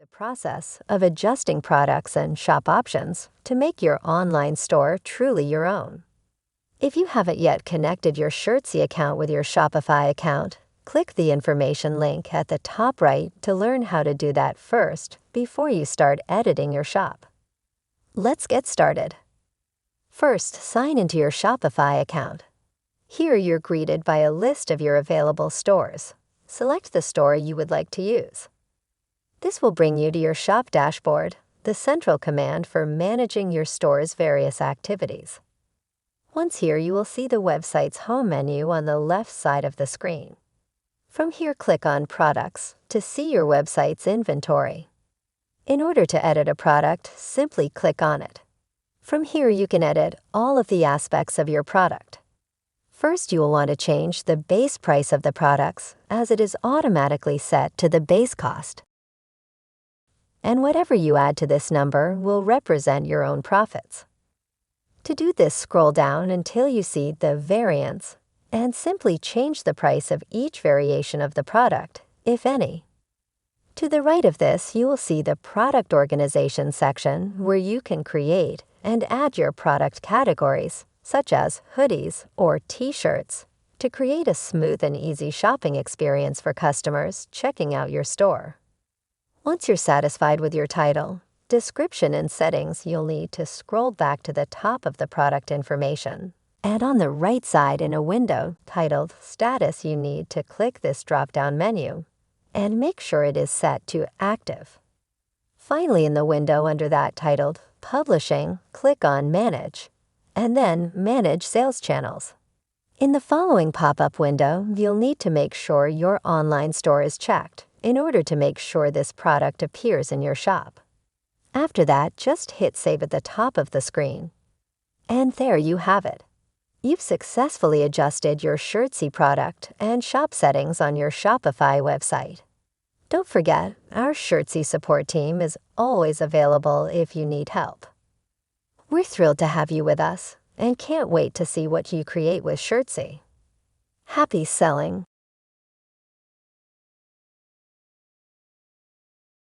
the process of adjusting products and shop options to make your online store truly your own. If you haven't yet connected your Shirtsy account with your Shopify account, click the information link at the top right to learn how to do that first before you start editing your shop. Let's get started. First, sign into your Shopify account. Here you're greeted by a list of your available stores. Select the store you would like to use. This will bring you to your shop dashboard, the central command for managing your store's various activities. Once here, you will see the website's home menu on the left side of the screen. From here, click on Products to see your website's inventory. In order to edit a product, simply click on it. From here, you can edit all of the aspects of your product. First, you will want to change the base price of the products, as it is automatically set to the base cost. And whatever you add to this number will represent your own profits. To do this, scroll down until you see the variance and simply change the price of each variation of the product, if any. To the right of this, you will see the Product Organization section where you can create and add your product categories, such as hoodies or t-shirts, to create a smooth and easy shopping experience for customers checking out your store. Once you're satisfied with your title, description, and settings, you'll need to scroll back to the top of the product information. And on the right side in a window titled Status, you need to click this drop-down menu and make sure it is set to Active. Finally, in the window under that titled Publishing, click on Manage, and then Manage Sales Channels. In the following pop-up window, you'll need to make sure your online store is checked in order to make sure this product appears in your shop. After that, just hit Save at the top of the screen. And there you have it. You've successfully adjusted your Shirtsy product and shop settings on your Shopify website. Don't forget, our Shirtsy support team is always available if you need help. We're thrilled to have you with us and can't wait to see what you create with Shirtsy. Happy selling!